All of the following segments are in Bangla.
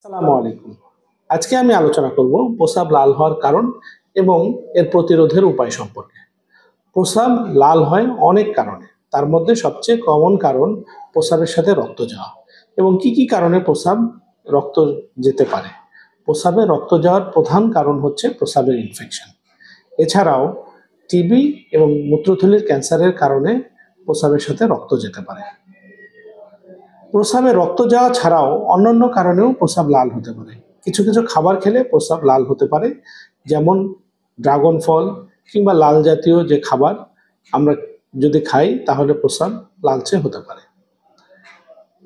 আসসালামু আলাইকুম। আজকে আমি আলোচনা করব প্রস্রাব লাল হওয়ার কারণ এবং এর প্রতিরোধের উপায় সম্পর্কে। প্রস্রাব লাল হয় অনেক কারণে, তার মধ্যে সবচেয়ে কমন কারণ প্রস্রাবের সাথে রক্ত যাওয়া। এবং কি কি কারণে প্রস্রাব রক্ত যেতে পারে? প্রস্রাবে রক্ত যাওয়ার প্রধান কারণ হচ্ছে প্রস্রাবের ইনফেকশন। এছাড়াও টিবি এবং মূত্রথলির ক্যান্সারের কারণে প্রস্রাবের সাথে রক্ত যেতে পারে। প্রস্রাবে রক্ত যাওয়া ছাড়াও অন্যান্য কারণেও প্রস্রাব লাল হতে পারে। কিছু কিছু খাবার খেলে প্রস্রাব লাল হতে পারে, যেমন ড্রাগন ফল কিংবা লাল জাতীয় যে খাবার আমরা যদি খাই তাহলে প্রস্রাব লালচে হতে পারে।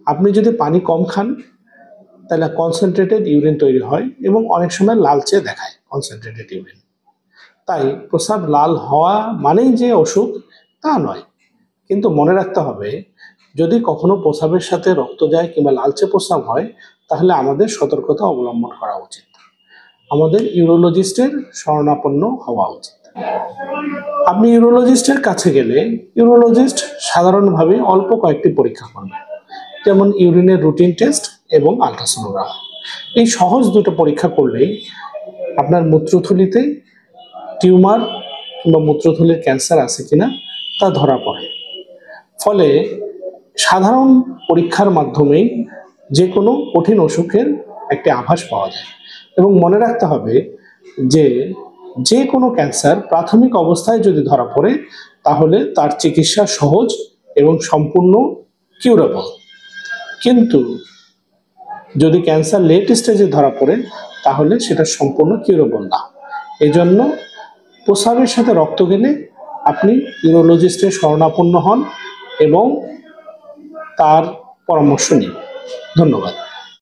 আপনি যদি পানি কম খান তাহলে কনসেন্ট্রেটেড ইউরিন তৈরি হয় এবং অনেক সময় লালচে দেখায় কনসেন্ট্রেটেড ইউরিন। তাই প্রস্রাব লাল হওয়া মানেই যে অসুখ তা নয়, কিন্তু মনে রাখতে হবে যদি কখনো প্রস্রাবের সাথে রক্ত যায় কিংবা লালচে প্রস্রাব হয় তাহলে আমাদের সতর্কতা অবলম্বন করা উচিত। আমাদের ইউরোলজিস্টের শরণাপন্ন হওয়া উচিত। আপনি ইউরোলজিস্টের কাছে গেলে ইউরোলজিস্ট সাধারণভাবে অল্প কয়েকটি পরীক্ষা করবে, যেমন ইউরিনের রুটিন টেস্ট এবং আলট্রাসোনোগ্রাম। এই সহজ দুটো পরীক্ষা করলেই আপনার মূত্রথলিতে টিউমার কিংবা মূত্রথলির ক্যান্সার আছে কিনা তা ধরা পড়ে। ফলে সাধারণ পরীক্ষার মাধ্যমেই যে কোনো কঠিন অসুখের একটি আভাস পাওয়া যায়। এবং মনে রাখতে হবে যে কোনো ক্যান্সার প্রাথমিক অবস্থায় যদি ধরা পড়ে তাহলে তার চিকিৎসা সহজ এবং সম্পূর্ণ কিউরেবল। কিন্তু যদি ক্যান্সার লেট স্টেজে ধরা পড়ে তাহলে সেটা সম্পূর্ণ কিউরেবল না। এই জন্য প্রস্রাবের সাথে রক্ত গেলে আপনি ইউরোলজিস্টের শরণাপন্ন হন এবং তার পরামর্শ নিন। ধন্যবাদ।